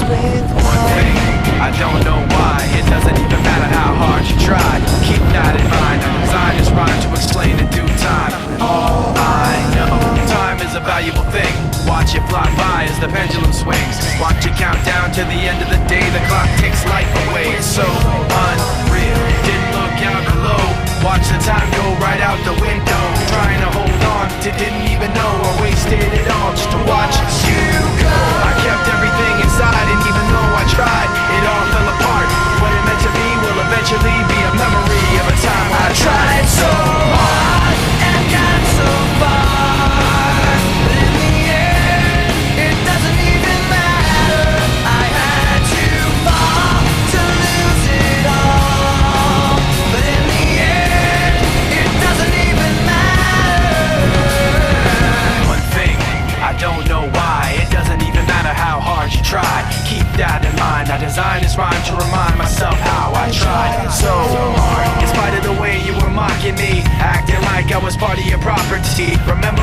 One thing, I don't know why. It doesn't even matter how hard you try. Keep that in mind. I designed this rhyme to explain in due time. All I know, time is a valuable thing. Watch it fly by as the pendulum swings. Watch it count down to the end of the day. The clock takes life away. It's so unreal. Didn't look out below. Watch the time go right out the window. Trying to hold on to didn't even know I wasted it all just to watch you go. I kept everything inside, and even though I tried, it all fell apart. What it meant to be will eventually be a memory of a time when I tried so hard and got so far. But in the end, it doesn't even matter. I had to fall to lose it all. But in the end, it doesn't even matter. One thing, I don't know why. It doesn't even matter how hard you try. Keep that in mind. I designed this rhyme to remind myself how I tried so hard. In spite of the way you were mocking me, acting like I was part of your property. Remember